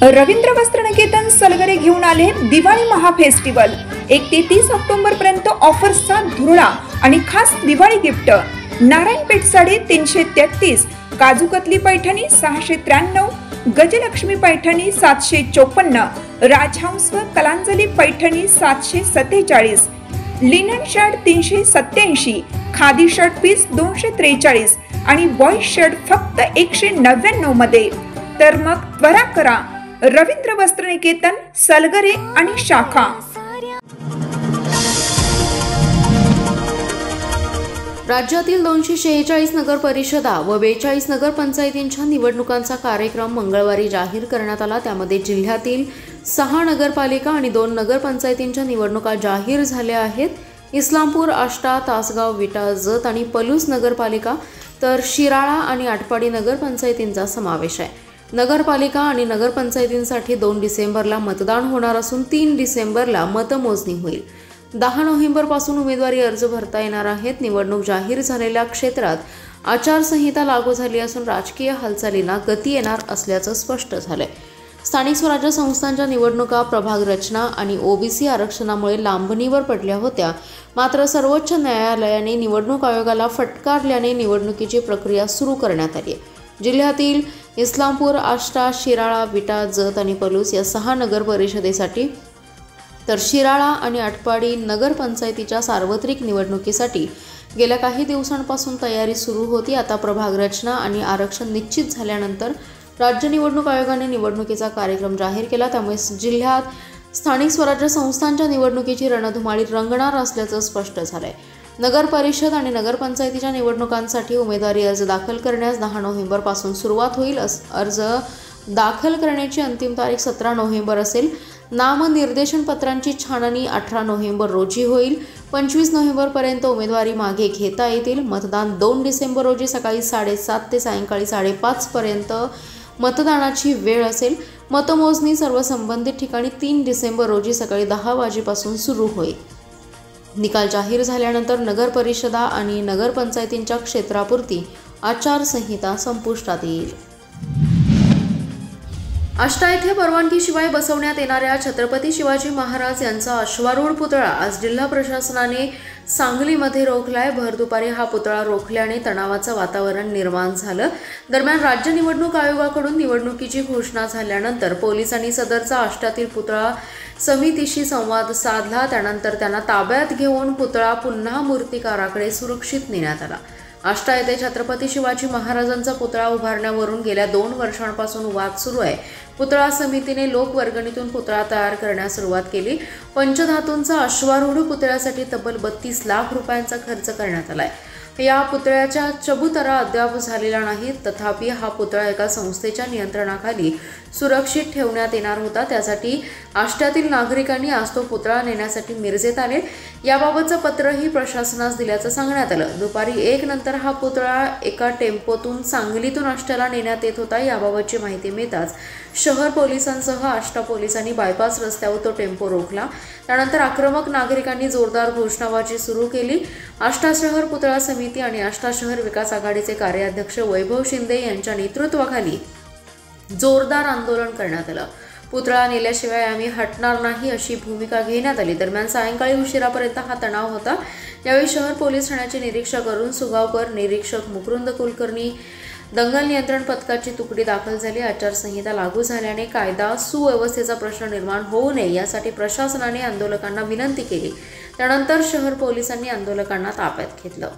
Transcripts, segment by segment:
रवींद्र वस्त्रनिकेतन सलगरे घेऊन आले दिवाळी महाफेस्टिवल। 1 ते 30 ऑक्टोबर पर्यंत ऑफर्सचा धुरळा आणि खास दिवाळी गिफ्ट। नारायणपेठ साडी 333, काजूकतली पैठणी 693, गजलक्ष्मी पैठणी 754, राजहंस व Kalanjali Paithani 747, linen shirt 387, khadi shirt piece 243 आणि बॉयज शर्ट फक्त 199 मध्ये। तर मग त्वरा करा, रवींद्र वस्त्रनिकेतन सलगरे आणि शाखा। राज्यातील 246 नगर परिषदा व 42 नगर पंचायतींच्या निवडणुकांचा कार्यक्रम मंगळवारी जाहीर करण्यात आला। त्यामध्ये जिल्ह्यातील 6 नगरपालिका आणि 2 नगरपंचायतींच्या निवडणुका जाहीर झाल्या आहेत। इस्लामपूर, आष्टा, तासगाव, विटा, जत आणि पलूस नगरपालिका तर शिराळा आणि आटपाडी नगरपंचायतींचा समावेश आहे। नगरपालिका आणि नगरपंचायतींसाठी 2 डिसेंबरला मतदान होणार असून 3 डिसेंबरला मतमोजणी होईल। 10 नोव्हेंबरपासून उमेदवारी अर्ज भरता येणार आहेत। निवडणूक जाहीर झालेल्या क्षेत्रात आचारसंहिता लागू झाली असून राजकीय हालचालींना गती येणार असल्याचं स्पष्ट झालंय। स्थानिक स्वराज्य संस्थांच्या निवडणुका प्रभाग रचना आणि ओबीसी आरक्षणामुळे लांबणीवर पडल्या होत्या, मात्र सर्वोच्च न्यायालयाने निवडणूक आयोगाला फटकारल्याने निवडणुकीची प्रक्रिया सुरू करण्यात आली आहे। जिल्ह्यातील इस्लामपूर, आष्टा, शिराळा, विटा, जत आणि पलूस या 6 नगर परिषदेसाठी तर शिराळा आणि आटपाडी नगरपंचायतीच्या सार्वत्रिक निवडणुकीसाठी गेल्या काही दिवसांपासून तयारी सुरू होती। आता प्रभाग रचना आणि आरक्षण निश्चित झाल्यानंतर राज्य निवडणूक आयोगाने निवडणुकीचा कार्यक्रम जाहीर केला। त्यामुळे जिल्ह्यात स्थानिक स्वराज्य संस्थांच्या निवडणुकीची रणधुमाळी रंगणार असल्याचं स्पष्ट झालंय। नगर परिषद आणि नगरपंचायतीच्या निवडणुकांसाठी उमेदवारी अर्ज दाखल करण्यास 10 नोव्हेंबरपासून सुरुवात होईल। अर्ज दाखल करण्याची अंतिम तारीख 17 नोव्हेंबर असेल। नामनिर्देशन पत्रांची छाननी 18 नोव्हेंबर रोजी होईल। 25 नोव्हेंबरपर्यंत उमेदवारी मागे घेता येतील। मतदान 2 डिसेंबर रोजी सकाळी 7:30 ते सायंकाळी 5:30 पर्यंत मतदानाची वेळ असेल। मतमोजणी सर्व संबंधित ठिकाणी 3 डिसेंबर रोजी सकाळी 10 वाजेपासून सुरू होईल। निकाल जाहीर झाल्यानंतर नगर परिषदा आणि नगरपंचायतींच्या क्षेत्रापुरती आचारसंहिता संपुष्टात येईल। आष्टा येथे परवानगीशिवाय बसवण्यात येणाऱ्या छत्रपती शिवाजी महाराज यांचा अश्वारूढ पुतळा आज जिल्हा प्रशासनाने सांगलीमध्ये रोखलाय। भर दुपारी हा पुतळा रोखल्याने तणावाचं वातावरण निर्माण झालं। दरम्यान राज्य निवडणूक आयोगाकडून निवडणुकीची घोषणा झाल्यानंतर पोलिसांनी सदरचा आष्टातील पुतळा समितीशी संवाद साधला। त्यानंतर त्यांना ताब्यात घेऊन पुतळा पुन्हा मूर्तिकाराकडे सुरक्षित नेण्यात आला। आष्टा येथे छत्रपती शिवाजी महाराजांचा पुतळा उभारण्यावरून गेल्या 2 वर्षांपासून वाद सुरू आहे। पुतळा समितीने लोकवर्गणीतून पुतळा तयार करण्यास सुरुवात केली। पंचधातूंचा अश्वारूढ पुतळ्यासाठी तब्बल 32 लाख रुपयांचा खर्च करण्यात आलाय। या पुतळ्याच्या चबुतरा अद्याप झालेला नाही। तथापि हा पुतळा एका संस्थेच्या नियंत्रणाखाली सुरक्षित ठेवण्यात येणार होता। त्यासाठी आष्ट्यातील नागरिकांनी आज तो पुतळा नेण्यासाठी मिरजेत आले। याबाबतचं पत्रही प्रशासनास दिल्याचं सांगण्यात आलं। दुपारी 1 नंतर हा पुतळा एका टेम्पोतून सांगलीतून आष्ट्याला नेण्यात येत होता। याबाबतची माहिती मिळताच शहर पोलिसांसह आष्टा पोलिसांनी बायपास रस्त्यावर तो टेम्पो रोखला। त्यानंतर आक्रमक नागरिकांनी जोरदार घोषणाबाजी सुरू केली। आष्टा शहर पुतळा समिती आणि आष्टा शहर विकास आघाडीचे कार्याध्यक्ष वैभव शिंदे यांच्या नेतृत्वाखाली जोरदार आंदोलन करण्यात आलं। पुतळा नेल्याशिवाय आम्ही हटणार नाही अशी भूमिका घेण्यात आली। दरम्यान सायंकाळी उशिरापर्यंत हा तणाव होता। यावेळी शहर पोलीस ठाण्याचे निरीक्षक अरुण सुगावकर, निरीक्षक मुकुंद कुलकर्णी, दंगल नियंत्रण पथकाची तुकडी दाखल झाली। आचारसंहिता लागू झाल्याने कायदा सुव्यवस्थेचा प्रश्न निर्माण होऊ नये यासाठी प्रशासनाने आंदोलकांना विनंती केली। त्यानंतर शहर पोलिसांनी आंदोलकांना ताब्यात घेतलं।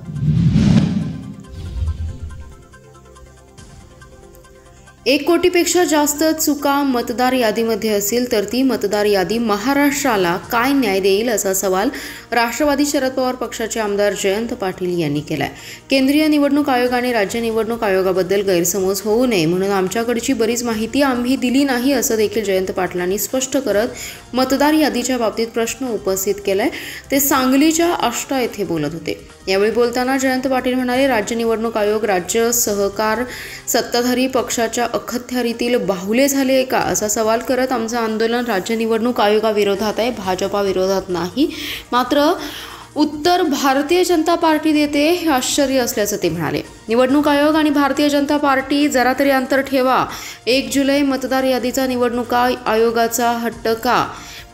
1 कोटीपेक्षा जास्त चुका मतदार यादीमध्ये असेल तर ती मतदार यादी महाराष्ट्राला काय न्याय देईल असा सवाल राष्ट्रवादी शरद पवार पक्षाचे आमदार जयंत पाटील यांनी केलाय। केंद्रीय निवडणूक आयोगाने राज्य निवडणूक आयोगाबद्दल गैरसमज होऊ नये म्हणून आमच्याकडची बरीच माहिती आम्ही दिली नाही असं देखील जयंत पाटलांनी स्पष्ट करत मतदार यादीच्या बाबतीत प्रश्न उपस्थित केलाय। ते सांगलीच्या आष्टा येथे बोलत होते। यावेळी बोलताना जयंत पाटील म्हणाले, राज्य निवडणूक आयोग राज्य सहकार सत्ताधारी पक्षाच्या अखत्यारीतील बाहुले झाले का असा सवाल करत आमचं आंदोलन राज्य निवडणूक आयोगाविरोधात आहे, भाजपा विरोधात नाही। मात्र उत्तर भारतीय जनता पार्टी देते हे आश्चर्य असल्याचं ते म्हणाले. निवडणूक आयोग आणि भारतीय जनता पार्टी जरा तरी अंतर ठेवा. 1 जुलै मतदार यादीचा निवडणूक आयोगाचा हट्ट का?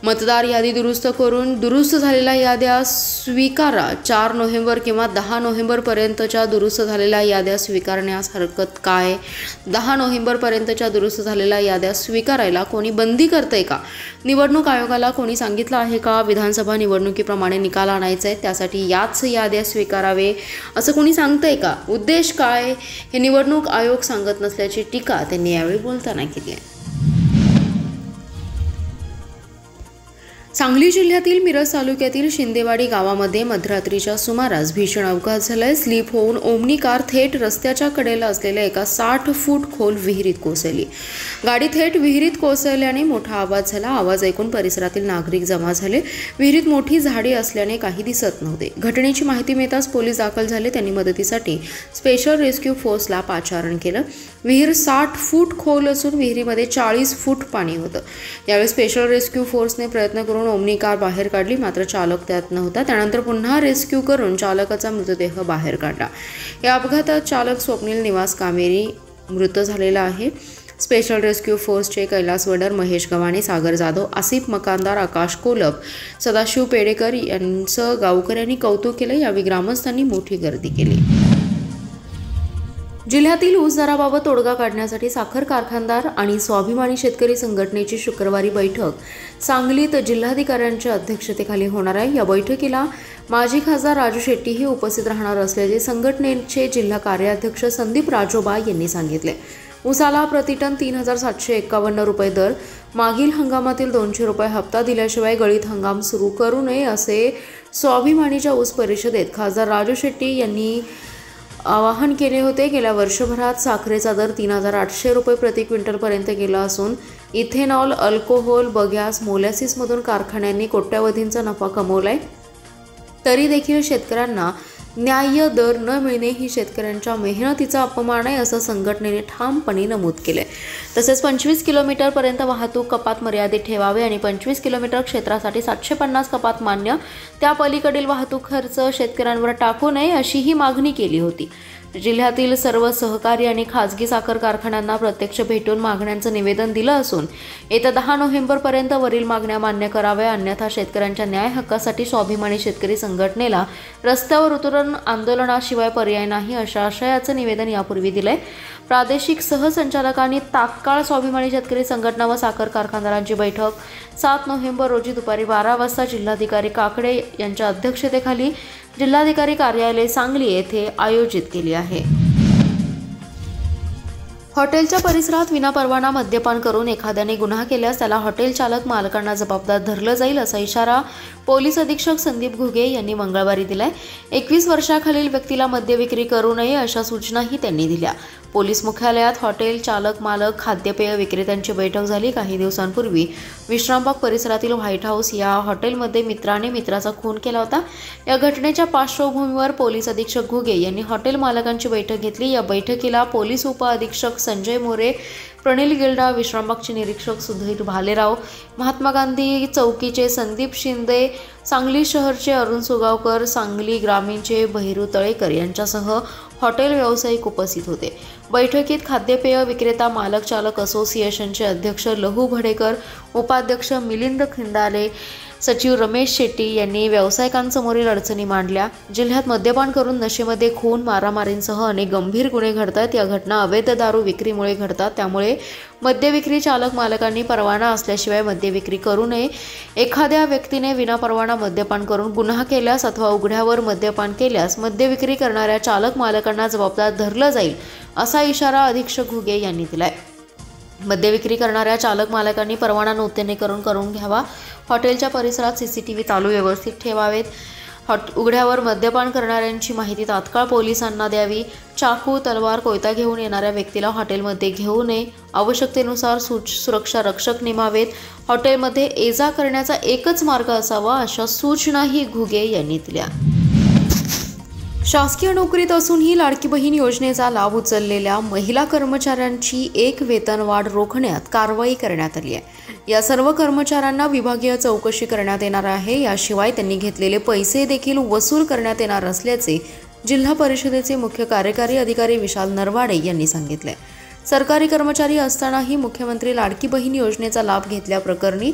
मतदार यादी दुरुस्त करून दुरुस्त झालेल्या याद्या स्वीकारा. 4 नोव्हेंबर किंवा 10 नोव्हेंबरपर्यंतच्या दुरुस्त झालेल्या याद्या स्वीकारण्यास हरकत काय? 10 नोव्हेंबरपर्यंतच्या दुरुस्त झालेल्या याद्या स्वीकारायला कोणी बंदी करतंय का? निवडणूक आयोगाला कोणी सांगितलं आहे का विधानसभा निवडणुकीप्रमाणे निकाल आणायचा आहे, त्यासाठी याच याद्या स्वीकारावे असं कोणी सांगतंय का? उद्देश काय हे निवडणूक आयोग सांगत नसल्याची टीका त्यांनी यावेळी बोलताना केली आहे. सांगली जिल्ह्यातील मिरज तालुक्यातील शिंदेवाडी गावामध्ये मध्यरात्रीच्या सुमारास भीषण अपघात झालाय. स्लिप होऊन ओमनी कार थेट रस्त्याच्या कडेला असलेल्या एका 60 फूट खोल विहिरीत कोसळली. गाडी थेट विहिरीत कोसळल्याने मोठा आवाज झाला. आवाज ऐकून परिसरातील नागरिक जमा झाले. विहिरीत मोठी झाडे असल्याने काही दिसत नव्हते. घटनेची माहिती मिळताच पोलीस दाखल झाले. त्यांनी मदतीसाठी स्पेशल रेस्क्यू फोर्सला पाचारण केलं. विहीर 60 फूट खोल असून विहिरीमध्ये 40 फूट पाणी होतं. यावेळी स्पेशल रेस्क्यू फोर्सने प्रयत्न करून ओमनी कार बाहेर काढली, मात्र चालक त्यात नव्हता. त्यानंतर पुन्हा रेस्क्यू करून चालकाचा मृतदेह बाहेर काढला. या अपघातात चालक स्वप्नील निवास कामेरी मृत झालेला आहे. स्पेशल रेस्क्यू फोर्सचे कैलास वडर, महेश गव्हाणे, सागर जाधव, आसिफ मकानदार, आकाश कोलप, सदाशिव पेडेकर यांचं गावकऱ्यांनी कौतुक केलं. यावेळी ग्रामस्थांनी मोठी गर्दी केली. जिल्ह्यातील ऊस दराबाबत तोडगा काढण्यासाठी साखर कारखानदार आणि स्वाभिमानी शेतकरी संघटनेची शुक्रवारी बैठक सांगलीत जिल्हाधिकाऱ्यांच्या अध्यक्षतेखाली होणार आहे. या बैठकीला माजी खासदार राजू शेट्टीही उपस्थित राहणार असल्याचे संघटनेचे जिल्हा कार्याध्यक्ष संदीप राजोबा यांनी सांगितले. ऊसाला प्रतिटन 3,751 रुपये दर, मागील हंगामातील 200 रुपये हप्ता दिल्याशिवाय गळीत हंगाम सुरू करू नये असे स्वाभिमानीच्या ऊस परिषदेत खासदार राजू शेट्टी यांनी आवाहन केले होते. गेल्या वर्षभरात साखरेचा दर 3,800 रुपये प्रति क्विंटलपर्यंत गेला असून इथेनॉल, अल्कोहोल, बगॅस, मोलॅसिसमधून कारखान्यांनी कोट्यवधींचा नफा कमवलाय. तरी देखील शेतकऱ्यांना न्याय्य दर न मिळणे ही शेतकऱ्यांच्या मेहनतीचा अपमान आहे असं संघटनेने ठामपणे नमूद केले. तसेच 25 किलोमीटरपर्यंत वाहतूक कपात मर्यादित ठेवावे आणि 25 किलोमीटर क्षेत्रासाठी 750 कपात मान्य, त्या पलीकडील वाहतूक खर्च शेतकऱ्यांवर टाकू नये अशीही मागणी केली होती. जिल्ह्यातील सर्व सहकारी आणि खाजगी साखर कारखान्यांना प्रत्यक्ष भेटून मागण्यांचं निवेदन दिलं असून येत्या 10 नोव्हेंबरपर्यंत वरील मागण्या मान्य कराव्या, अन्यथा शेतकऱ्यांच्या न्याय हक्कासाठी स्वाभिमानी शेतकरी संघटनेला रस्त्यावर उतरून आंदोलनाशिवाय पर्याय नाही अशा आशयाचं निवेदन यापूर्वी दिलंय. प्रादेशिक सहसंचालकांनी तात्काळ स्वाभिमानी शेतकरी संघटना व साखर कारखानदारांची बैठक 7 नोव्हेंबर रोजी दुपारी 12 वाजता जिल्हाधिकारी काकडे यांच्या अध्यक्षतेखाली जिल्हाधिकारी कार्यालय सांगली येथे आयोजित केली आहे. हॉटेलच्या परिसरात विनापरवाना मद्यपान करून एखाद्याने गुन्हा केल्यास त्याला हॉटेल चालक मालकांना जबाबदार धरलं जाईल असा इशारा पोलीस अधीक्षक संदीप घुगे यांनी मंगळवारी दिलाय. 21 वर्षाखालील व्यक्तीला मद्य विक्री करू नये अशा सूचनाही त्यांनी दिल्या. पोलीस मुख्यालयात हॉटेल चालक मालक खाद्यपेय विक्रेत्यांची बैठक झाली. काही दिवसांपूर्वी विश्रामबाग परिसरातील व्हाईट हाऊस या हॉटेलमध्ये मित्राने मित्राचा खून केला होता. या घटनेच्या पार्श्वभूमीवर पोलीस अधीक्षक घुगे यांनी हॉटेल मालकांची बैठक घेतली. या बैठकीला पोलीस उपअधीक्षक संजय मोरे, प्रणिल गिल्डा, विश्रामबागचे निरीक्षक सुधीर भालेराव, महात्मा गांधी चौकीचे संदीप शिंदे, सांगली शहरचे अरुण सुगावकर, सांगली ग्रामीणचे बहिरू तळेकर यांच्यासह हॉटेल व्यावसायिक उपस्थित होते. बैठकीत खाद्यपेय विक्रेता मालक चालक असोसिएशनचे अध्यक्ष लहू भडेकर, उपाध्यक्ष मिलिंद खिंडाले, सचिव रमेश शेट्टी यांनी व्यावसायिकांसमोरील अडचणी मांडल्या. जिल्ह्यात मद्यपान करून नशेमध्ये खून, मारामारींसह अनेक गंभीर गुन्हे घडतात. या घटना अवैध दारू विक्रीमुळे घडतात. त्यामुळे मद्यविक्री चालक मालकांनी परवाना असल्याशिवाय मद्यविक्री करू नये. एखाद्या व्यक्तीने विनापरवाना मद्यपान करून गुन्हा केल्यास अथवा उघड्यावर मद्यपान केल्यास मद्यविक्री करणाऱ्या चालक मालकांना जबाबदार धरलं जाईल असा इशारा अधीक्षक घुगे यांनी दिलाय. मद्यविक्री करणाऱ्या चालक मालकांनी परवाना नूतनीकरण करून घ्यावा. हॉटेलच्या परिसरात CCTV चालू व्यवस्थित ठेवावेत. उघड्यावर मद्यपान करणाऱ्यांची माहिती तात्काळ पोलिसांना द्यावी. चाकू, तलवार, कोयता घेऊन येणाऱ्या व्यक्तीला हॉटेलमध्ये घेऊ नये. आवश्यकतेनुसार सुरक्षा रक्षक नेमावेत. हॉटेलमध्ये ये-जा करण्याचा एकच मार्ग असावा अशा सूचनाही घुगे यांनी दिल्या. शासकीय नोकरीत असूनही लाडकी बहीण योजनेचा लाभ उचललेल्या महिला कर्मचाऱ्यांची 1 वेतनवाढ रोखण्यात कारवाई करण्यात आली आहे. या सर्व कर्मचाऱ्यांना विभागीय चौकशी करण्यात येणार आहे। याशिवाय त्यांनी घेतलेले पैसे देखील वसूल करण्यात येणार असल्याचे जिल्हा परिषदेचे मुख्य कार्यकारी अधिकारी विशाल नरवाडे यांनी सांगितले। सरकारी कर्मचारी असतानाही मुख्यमंत्री लाडकी बहीण योजनेचा लाभ घेतल्याप्रकरणी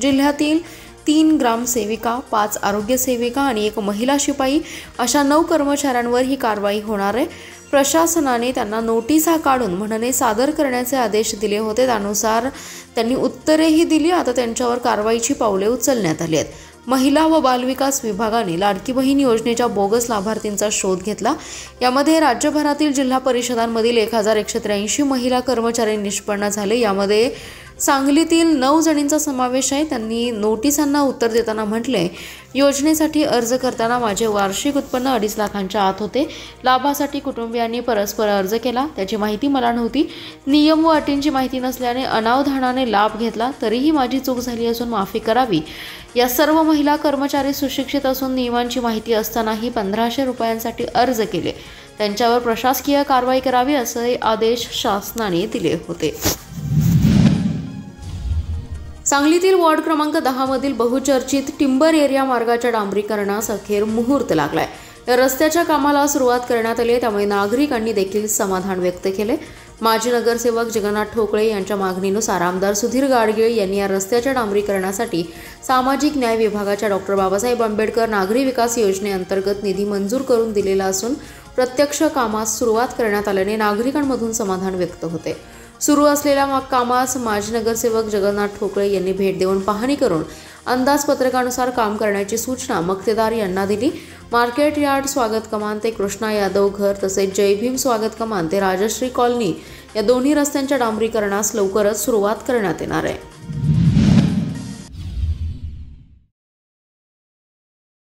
जिल्ह्यातील 3 ग्रामसेविका, 5 आरोग्य सेविका आणि 1 महिला शिपाई अशा 9 कर्मचाऱ्यांवर ही कारवाई होणार आहे। प्रशासनाने त्यांना नोटिसा काढून म्हणणे सादर करण्याचे आदेश दिले होते, त्यानुसार त्यांनी उत्तरेही दिली। आता त्यांच्यावर कारवाईची पावले उचलण्यात आली आहेत। महिला व बालविकास विभागाने लाडकी बहीण योजनेच्या बोगस लाभार्थींचा शोध घेतला। यामध्ये राज्यभरातील जिल्हा परिषदांमधील 1183 महिला कर्मचारी निष्पन्न झाले। यामध्ये सांगलीतील 9 जणींचा समावेश आहे। त्यांनी नोटिसांना उत्तर देताना म्हटले, योजनेसाठी अर्ज करताना माझे वार्षिक उत्पन्न 2.5 लाखांच्या आत होते। लाभासाठी कुटुंबियांनी परस्पर अर्ज केला, त्याची माहिती मला नव्हती। नियम व अटींची माहिती नसल्याने अनावधानाने लाभ घेतला, तरीही माझी चूक झाली असून माफी करावी। या सर्व महिला कर्मचारी सुशिक्षित असून नियमांची माहिती असतानाही 1500 रुपयांसाठी अर्ज केले। त्यांच्यावर प्रशासकीय कारवाई करावी असे आदेश शासनाने दिले होते। सांगलीतील वॉर्ड क्रमांक 10 मधील बहुचर्चित टिंबर एरिया मार्गाच्या डांबरीकरणास अखेर मुहूर्त लागलाय। या रस्त्याच्या कामाला सुरुवात करण्यात आली आहे, त्यामुळे नागरिकांनी देखील समाधान व्यक्त केले। माजी नगरसेवक जगन्नाथ ठोकळे यांच्या मागणीनुसार आमदार सुधीर गाडगीळ यांनी या रस्त्याच्या डांबरीकरणासाठी सामाजिक न्याय विभागाच्या डॉ. बाबासाहेब आंबेडकर नागरी विकास योजनेअंतर्गत निधी मंजूर करून दिलेला असून प्रत्यक्ष कामास सुरुवात करण्यात आल्याने नागरिकांमधून समाधान व्यक्त होते। सुरू असलेल्या कामास माजी नगरसेवक जगन्नाथ ठोकळे यांनी भेट देऊन पाहणी करून अंदाजपत्रकानुसार काम करण्याची सूचना मक्तेदार यांना दिली। मार्केट यार्ड स्वागत कमान ते कृष्णा यादव घर तसेच जय भीम स्वागत कमान ते राजश्री कॉलनी या दोन्ही रस्त्यांच्या डांबरीकरणास लवकरच सुरुवात करण्यात येणार आहे।